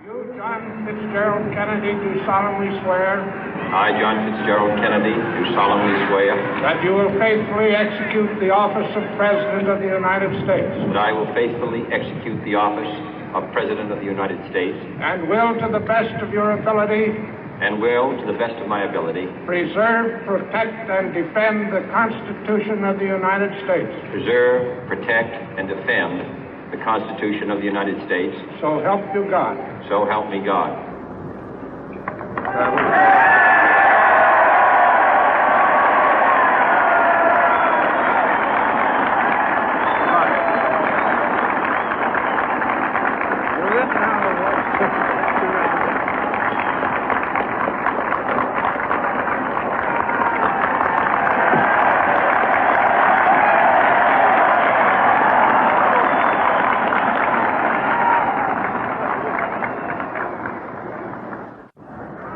You, John Fitzgerald Kennedy, do solemnly swear. I, John Fitzgerald Kennedy, do solemnly swear. That you will faithfully execute the office of President of the United States. That I will faithfully execute the office of President of the United States. And will, to the best of your ability. And will, to the best of my ability. Preserve, protect, and defend the Constitution of the United States. Preserve, protect, and defend the Constitution of the United States. So help you God. So help me God.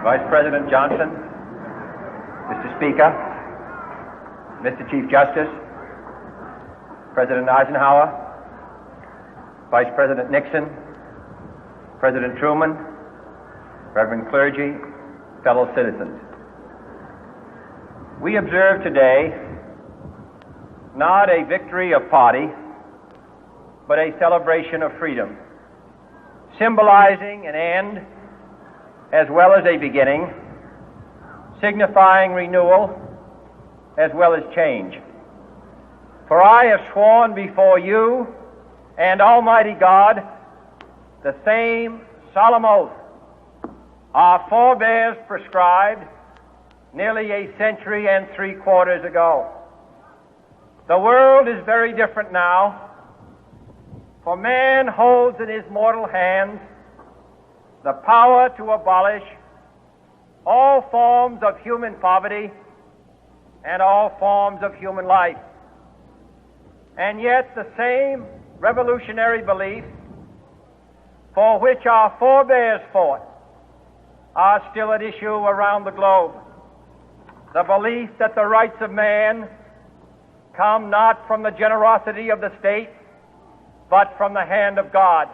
Vice President Johnson, Mr. Speaker, Mr. Chief Justice, President Eisenhower, Vice President Nixon, President Truman, Reverend clergy, fellow citizens. We observe today not a victory of party, but a celebration of freedom, symbolizing an end as well as a beginning, signifying renewal as well as change. For I have sworn before you and Almighty God the same solemn oath our forebears prescribed nearly a century and 3/4 ago. The world is very different now, for man holds in his mortal hands the power to abolish all forms of human poverty and all forms of human life. And yet the same revolutionary beliefs for which our forebears fought are still at issue around the globe. The belief that the rights of man come not from the generosity of the state, but from the hand of God.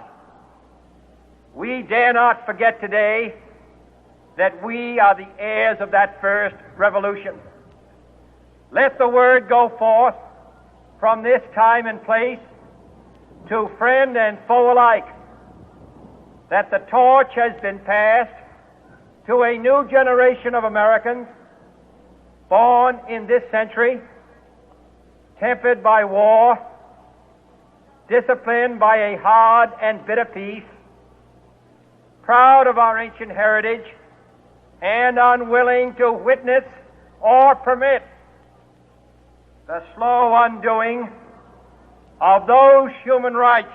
We dare not forget today that we are the heirs of that first revolution. Let the word go forth from this time and place to friend and foe alike that the torch has been passed to a new generation of Americans born in this century, tempered by war, disciplined by a hard and bitter peace, proud of our ancient heritage, and unwilling to witness or permit the slow undoing of those human rights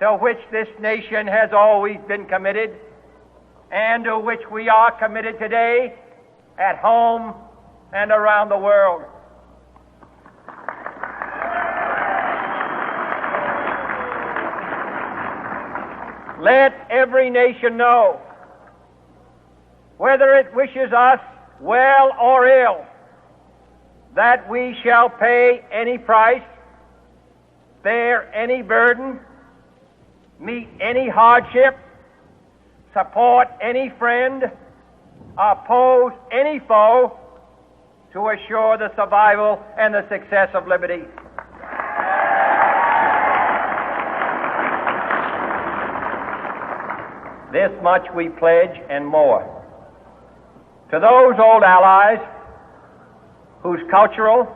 to which this nation has always been committed and to which we are committed today at home and around the world. Let every nation know, whether it wishes us well or ill, that we shall pay any price, bear any burden, meet any hardship, support any friend, oppose any foe to assure the survival and the success of liberty. This much we pledge and more. To those old allies whose cultural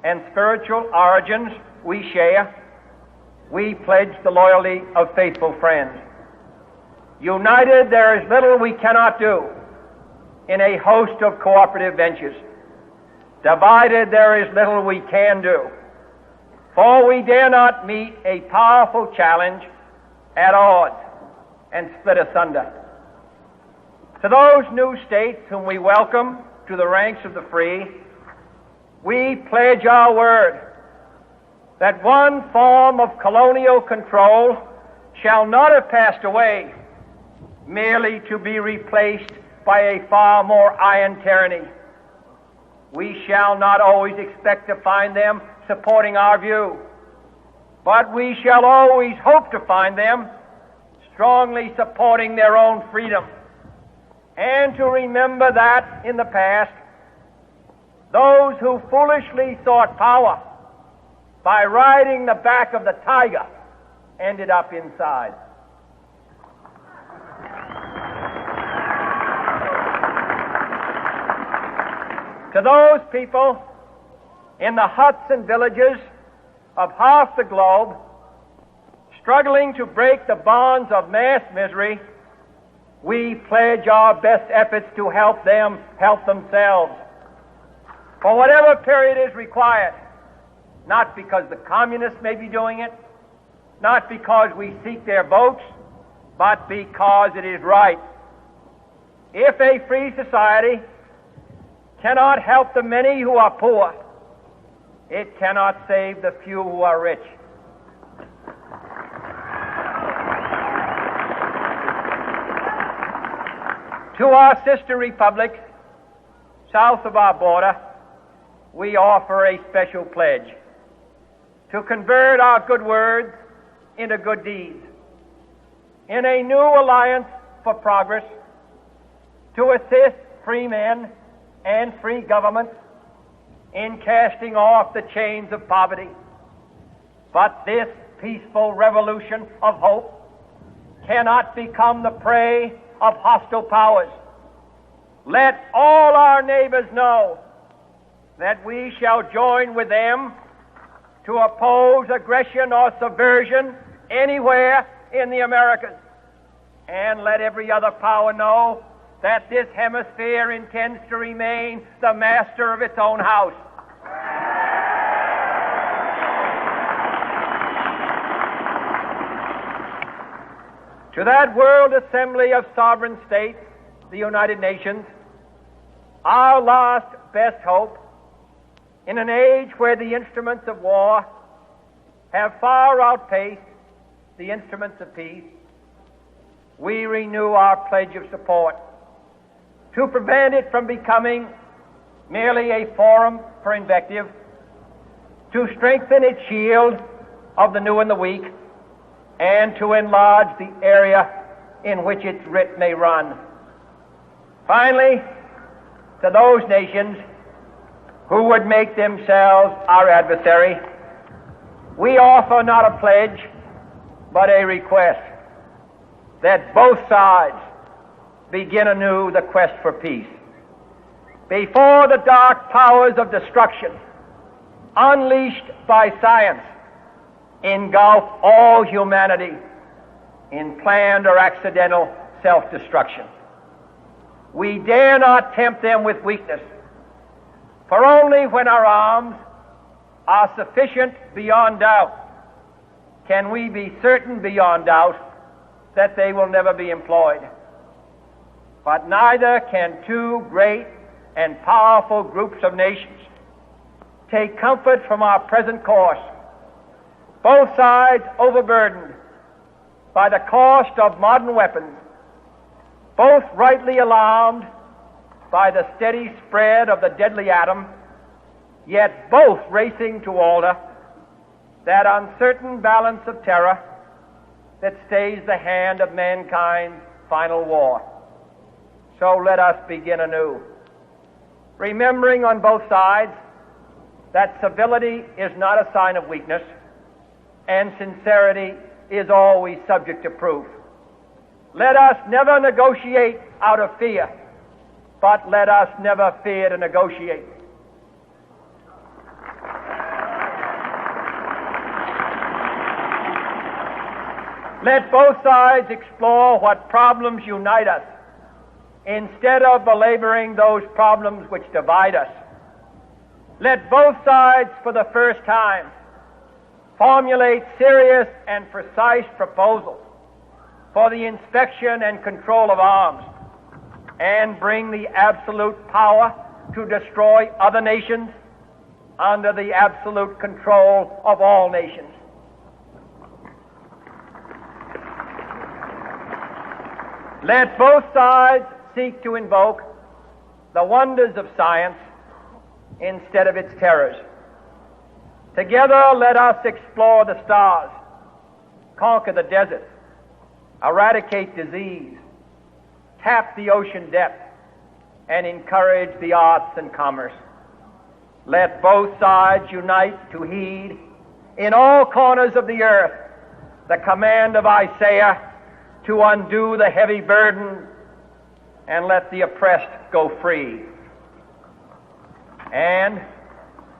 and spiritual origins we share, we pledge the loyalty of faithful friends. United, there is little we cannot do in a host of cooperative ventures. Divided, there is little we can do, for we dare not meet a powerful challenge at odds and split asunder. To those new states whom we welcome to the ranks of the free, we pledge our word that one form of colonial control shall not have passed away, merely to be replaced by a far more iron tyranny. We shall not always expect to find them supporting our view, but we shall always hope to find them strongly supporting their own freedom, and to remember that in the past, those who foolishly sought power by riding the back of the tiger ended up inside. To those people in the huts and villages of half the globe struggling to break the bonds of mass misery, we pledge our best efforts to help them help themselves for whatever period is required, not because the communists may be doing it, not because we seek their votes, but because it is right. If a free society cannot help the many who are poor, it cannot save the few who are rich. To our sister republics south of our border, we offer a special pledge to convert our good words into good deeds, in a new alliance for progress, to assist free men and free governments in casting off the chains of poverty. But this peaceful revolution of hope cannot become the prey of hostile powers. Let all our neighbors know that we shall join with them to oppose aggression or subversion anywhere in the Americas. And let every other power know that this hemisphere intends to remain the master of its own house. To that World Assembly of Sovereign States, the United Nations, our last best hope, in an age where the instruments of war have far outpaced the instruments of peace, we renew our pledge of support to prevent it from becoming merely a forum for invective, to strengthen its shield of the new and the weak, and to enlarge the area in which its writ may run. Finally, to those nations who would make themselves our adversary, we offer not a pledge, but a request that both sides begin anew the quest for peace. Before the dark powers of destruction, unleashed by science, engulf all humanity in planned or accidental self-destruction, we dare not tempt them with weakness, for only when our arms are sufficient beyond doubt can we be certain beyond doubt that they will never be employed. But neither can two great and powerful groups of nations take comfort from our present course, both sides overburdened by the cost of modern weapons, both rightly alarmed by the steady spread of the deadly atom, yet both racing to alter that uncertain balance of terror that stays the hand of mankind's final war. So let us begin anew, remembering on both sides that civility is not a sign of weakness, and sincerity is always subject to proof. Let us never negotiate out of fear, but let us never fear to negotiate. Let both sides explore what problems unite us, instead of belaboring those problems which divide us. Let both sides, for the first time, formulate serious and precise proposals for the inspection and control of arms, and bring the absolute power to destroy other nations under the absolute control of all nations. Let both sides seek to invoke the wonders of science instead of its terrors. Together let us explore the stars, conquer the deserts, eradicate disease, tap the ocean depth, and encourage the arts and commerce. Let both sides unite to heed in all corners of the earth the command of Isaiah to undo the heavy burden and let the oppressed go free. And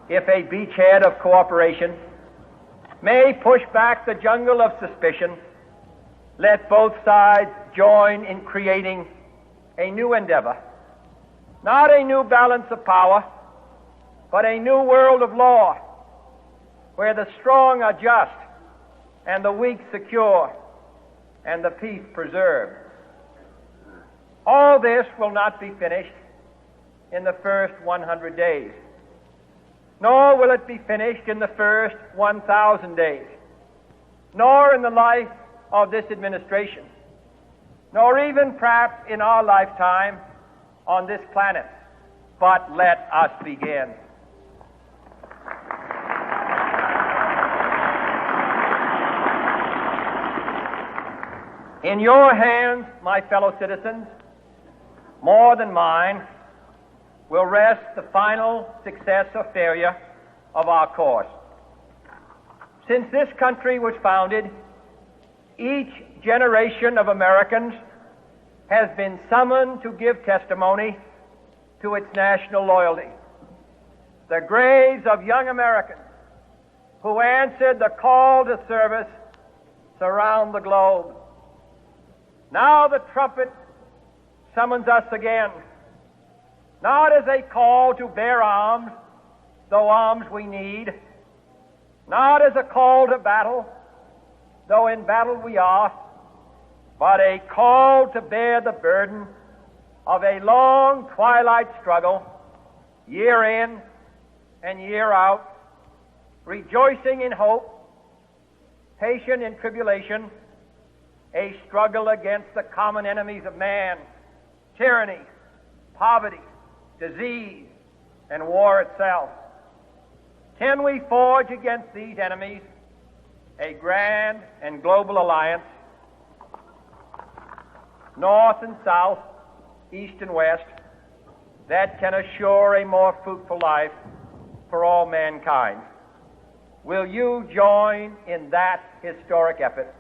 if a beachhead of cooperation may push back the jungle of suspicion, let both sides join in creating a new endeavor, not a new balance of power, but a new world of law, where the strong are just and the weak secure and the peace preserved. All this will not be finished in the first 100 days, nor will it be finished in the first 1,000 days, nor in the life of this administration, nor even perhaps in our lifetime on this planet. But let us begin. In your hands, my fellow citizens, more than mine, will rest the final success or failure of our course. Since this country was founded, each generation of Americans has been summoned to give testimony to its national loyalty. The graves of young Americans who answered the call to service surround the globe. Now the trumpet summons us again, not as a call to bear arms, though arms we need, not as a call to battle, though in battle we are, but a call to bear the burden of a long twilight struggle, year in and year out, rejoicing in hope, patient in tribulation, a struggle against the common enemies of man, tyranny, poverty, disease, and war itself. Can we forge against these enemies a grand and global alliance, north and south, east and west, that can assure a more fruitful life for all mankind? Will you join in that historic effort?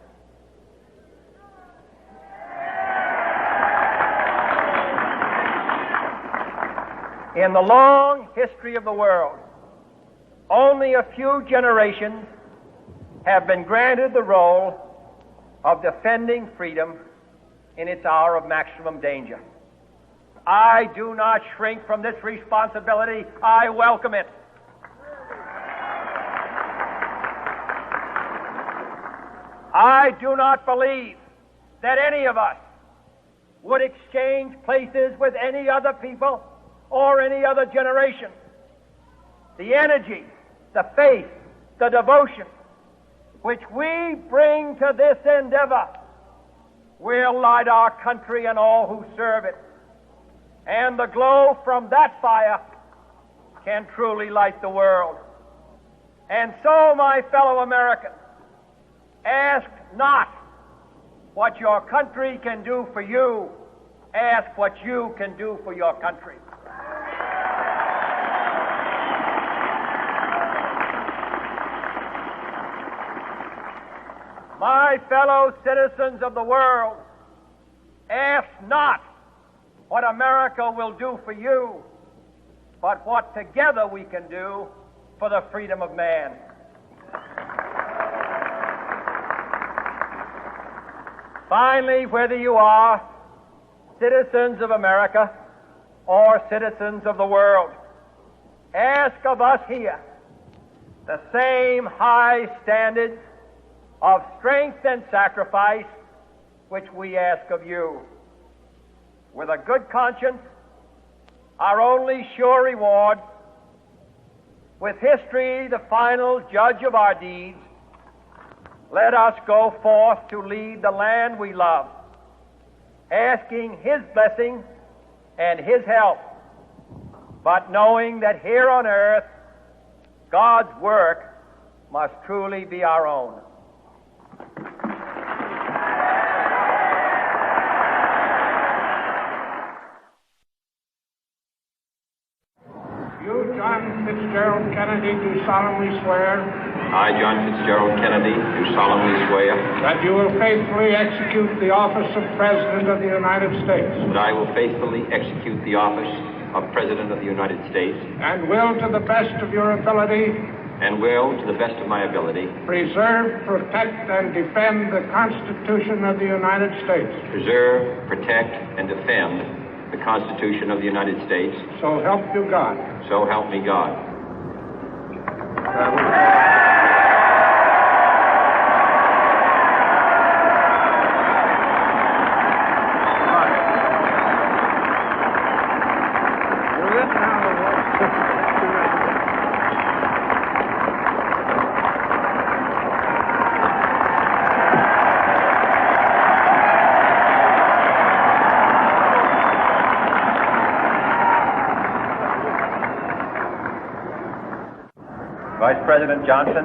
In the long history of the world, only a few generations have been granted the role of defending freedom in its hour of maximum danger. I do not shrink from this responsibility. I welcome it. I do not believe that any of us would exchange places with any other people or any other generation. The energy, the faith, the devotion which we bring to this endeavor will light our country and all who serve it. And the glow from that fire can truly light the world. And so, my fellow Americans, ask not what your country can do for you. Ask what you can do for your country. My fellow citizens of the world, ask not what America will do for you, but what together we can do for the freedom of man. Finally, whether you are citizens of America or citizens of the world, ask of us here the same high standards of strength and sacrifice which we ask of you. With a good conscience, our only sure reward, with history the final judge of our deeds, let us go forth to lead the land we love, asking His blessing and His help, but knowing that here on earth God's work must truly be our own. Kennedy, do solemnly swear I, John Fitzgerald Kennedy, do solemnly swear that you will faithfully execute the office of President of the United States that I will faithfully execute the office of President of the United States and will, to the best of your ability, and will, to the best of my ability, preserve, protect, and defend the Constitution of the United States. preserve, protect, and defend the Constitution of the United States. So help you God. So help me God. Vice President Johnson,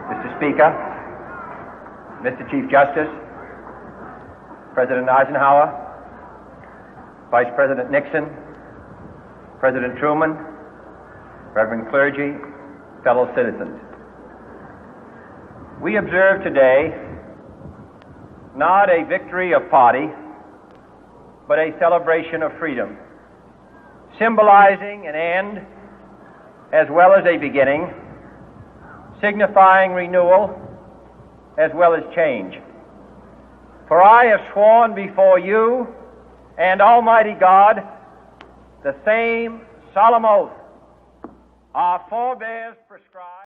Mr. Speaker, Mr. Chief Justice, President Eisenhower, Vice President Nixon, President Truman, Reverend clergy, fellow citizens. We observe today not a victory of party, but a celebration of freedom, symbolizing an end as well as a beginning, signifying renewal as well as change. For I have sworn before you and Almighty God the same solemn oath our forebears prescribed.